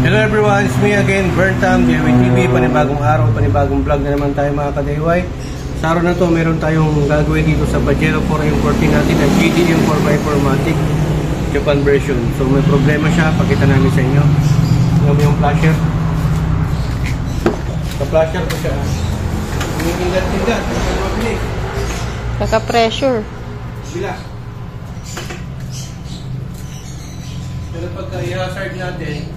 Hello everyone, it's me again, Berntam, DIY TV, panibagong araw, panibagong vlog na naman tayo mga ka-DIY. Sa araw na to, meron tayong gagawin dito sa Pajero 4 M14 natin na GDM 4x4 Matic Japan version. So may problema siya, pakita namin sa inyo. Tingnan mo yung flasher. Sa flasher ko siya. Tindat-tindat, mabilis. Kaka-pressure. Bila. Pero pagka i-hazard natin,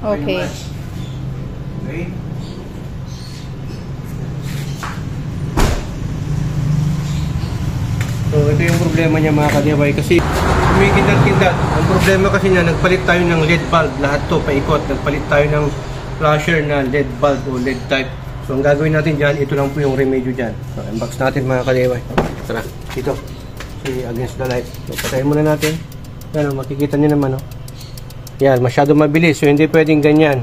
okay. Okay. So ito yung problema niya mga ka-DIY kasi kumikindang-kindat. Ang problema kasi niya, nagpalit tayo ng LED bulb. Lahat to paikot. Nagpalit tayo ng flasher na LED bulb o LED type. So ang gagawin natin dyan, ito lang po yung remedyo dyan. So unbox natin mga ka-DIY. Tara, dito. See, against the light. So patayin muna natin. Yan o, makikita nyo naman o. Yan, masyado mabilis. So hindi pwedeng ganyan.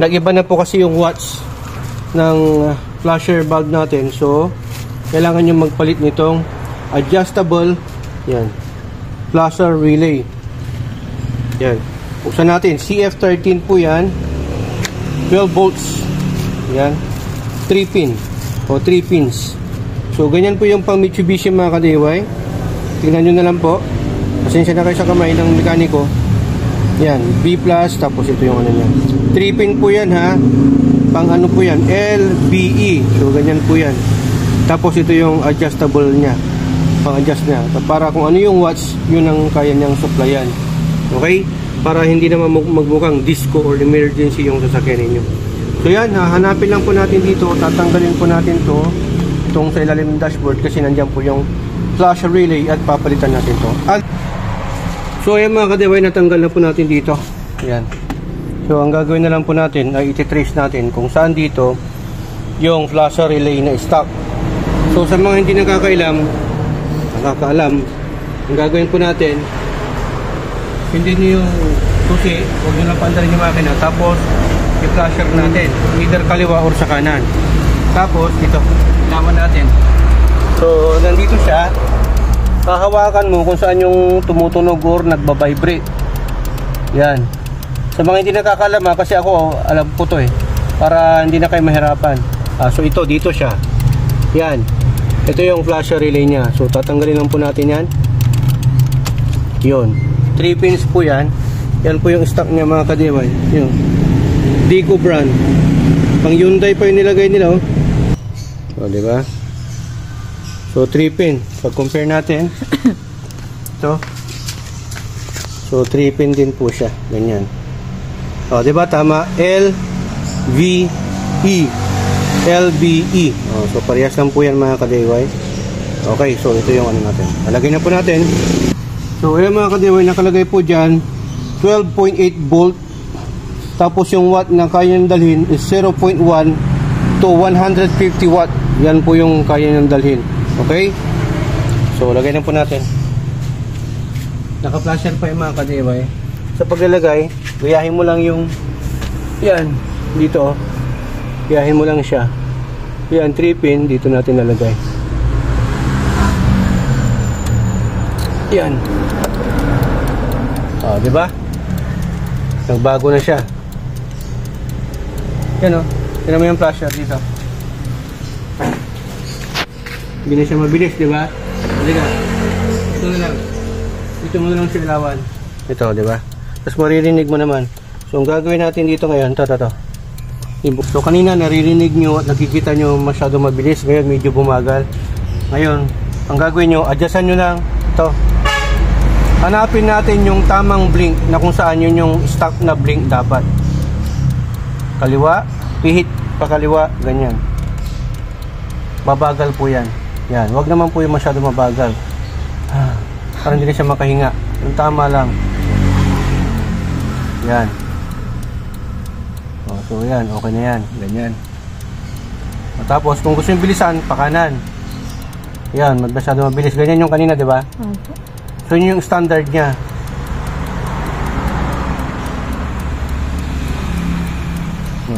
Nag-iba na po kasi yung watts ng flasher bulb natin. So kailangan nyo magpalit nitong adjustable yan, flasher relay. Yan. Buksan natin. CF13 po yan. 12 volts. Yan. 3 pin. O 3 pins. So ganyan po yung pang Mitsubishi mga ka-DIY. Tingnan nyo na lang po. Pasensya na kayo sa kamay ng mekaniko. Yan, B+, tapos ito yung ano niya. 3 pin po yan ha. Pang ano po yan, LBE. So ganyan po yan. Tapos ito yung adjustable niya. Pang adjust niya. Para kung ano yung watts, yun ang kaya niyang supplyan. Okay? Para hindi naman magmukhang disco or emergency yung sasakyan ninyo. So yan, hanapin lang po natin dito. Tatanggalin po natin to. Itong sa ilalim ng dashboard kasi nandiyan po yung flasher relay at papalitan natin to. So ayan mga ka-DIY, natanggal na po natin dito. Ayan. So ang gagawin na lang po natin ay iti-trace natin kung saan dito yung flasher relay na stock. So sa mga hindi nakakaalam, ang gagawin po natin, hindi nyo yung susi, huwag nyo lang paandarin yung makina, tapos i-flasher natin, either kaliwa or sa kanan. Tapos ito, laman natin. So nandito siya. Hahawakan mo kung saan yung tumutunog or nagbabibrate. Yan. Sa mga hindi nakakalama, kasi ako alam ko to para hindi na kayo mahirapan. So ito, dito siya. Yan. Ito yung flasher relay niya. So tatanggalin lang po natin yan. Yun. 3 pins po yan. Yan po yung stock niya mga ka-DIY. Yun. Deco brand. Pang Hyundai pa yung nilagay nila oh. O, diba? So 3 pin. Pag compare natin ito. So 3 pin din po siya. Ganyan. O, diba tama? LVE. LBE. O, so parehas lang po yan mga ka-DIY. Okay, so ito yung ano natin. Nalagay na po natin. So ayan mga ka-DIY, nakalagay po dyan 12.8 volt. Tapos yung watt na kaya niyang dalhin is 0.1 to 150 watt. Yan po yung kaya niyang dalhin. Okay? So, lagay na po natin. Naka-flasher pa yung mga ka-DIY. Sa paglalagay, gayahin mo lang yung yan, dito. Gayahin mo lang siya. Yan, 3 pin, dito natin lalagay. Yan. O, diba? Nagbago na siya. Yan o. Tignan mo yung flasher dito. Hindi na siya mabilis, di ba? Halika. Ito na lang. Ito mo na lang siya ilawan. Ito, di ba? Tapos maririnig mo naman. So, ang gagawin natin dito ngayon, ito. So, kanina naririnig nyo at nakikita nyo masyado mabilis. Ngayon, medyo bumagal. Ngayon, ang gagawin nyo, adjustan nyo lang. Ito. Hanapin natin yung tamang blink na kung saan yun yung stock na blink dapat. Kaliwa, pihit, pakaliwa, ganyan. Mabagal po yan. Yan, wag naman po yung masyado mabagal. Parang hindi na siya makahinga. Yung tama lang. Yan. So yan, okay na yan. Ganyan. Tapos, kung gusto yung bilisan, pakanan. Yan, masyado mabilis. Ganyan yung kanina, di ba? So yun yung standard niya.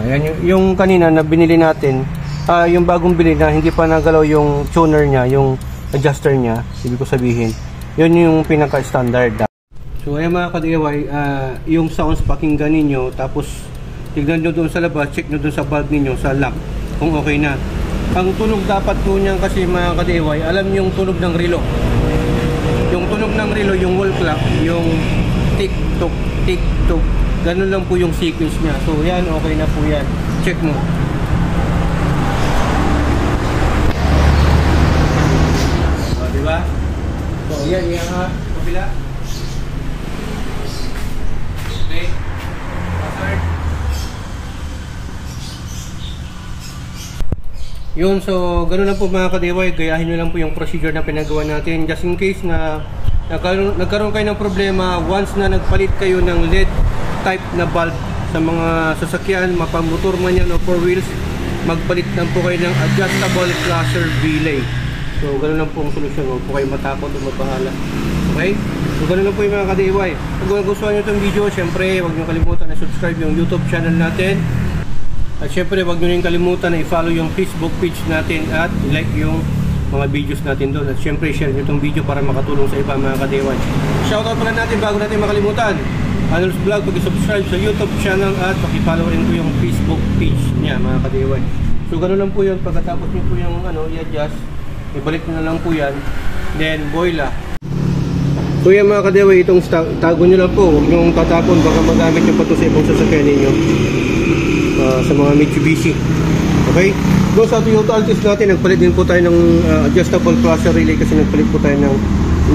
Yan yung kanina na binili natin. Yung bagong bili na hindi pa nagalaw yung tuner niya, yung adjuster niya, ibig ko sabihin, yun yung pinaka-standard. So ayan mga ka-DIY, yung sounds pakinggan ninyo, tapos tignan nyo doon sa labas, check nyo doon sa valve ninyo, sa lock, kung okay na. Ang tunog dapat po niyan kasi mga ka-DIY, alam nyo yung tunog ng relo. Yung tunog ng relo, yung wall clock, yung tick-tock, tick-tock, ganun lang po yung sequence niya. So yan, okay na po yan. Check mo. O, diba? So yan, yan ha, kapila. Okay. Password. Yun, so ganoon lang po mga ka-DIY, gayahin nyo lang po yung procedure na pinagawa natin just in case na nagkaroon kayo ng problema once na nagpalit kayo ng LED type na bulb sa mga sasakyan, mapamotor man yan o 4 wheels, magpalit lang po kayo ng adjustable flasher relay. So ganoon lang po ang solusyon, huwag po kayo matakot o mabahala. Okay? So ganoon lang po yung mga ka-DIY. Kung gustuhan nyo itong video, syempre huwag nyo kalimutan na subscribe yung YouTube channel natin. At syempre, huwag nyo rin kalimutan na i-follow yung Facebook page natin at i-like yung mga videos natin doon. At syempre, share nyo itong video para makatulong sa iba mga ka-DIY. Shoutout pala natin bago natin makalimutan. Arnold's Vlog, pag-subscribe sa YouTube channel at pag-follow rin po yung Facebook page niya mga ka-DIY. So, ganoon lang po yun. Pagkatapos nyo po yung i-adjust, ibalik nyo na lang po yan. Then, boila. So yan mga ka-DIY, itong tago nyo lang po. Huwag nyo tatapon, baka magamit nyo pa ito sa ibang sasakyan ninyo. Sa mga Mitsubishi. Okay? Doon sa Toyota Altis natin, nagpalit din po tayo ng adjustable flasher relay kasi nagpalit po tayo ng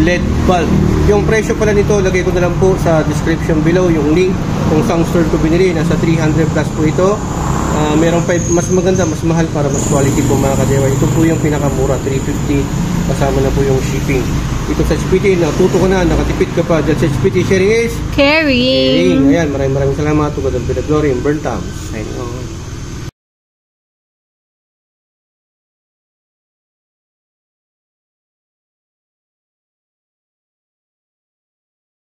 LED bulb. Yung presyo pala nito, lagay ko na lang po sa description below yung link kung saan store ko binili. Nasa 300 plus po ito. Meron pa mas maganda, mas mahal para mas quality po mga ka-DIY. Ito po yung pinakamura, 350 kasama na po yung shipping. Ito sa HPT, natuto ka na, nakatipid ka pa. That's HPT sharing is Caring. Ayan, maraming salamat. Tugod ang Pinaglory, Burn Thumbs. Signing off.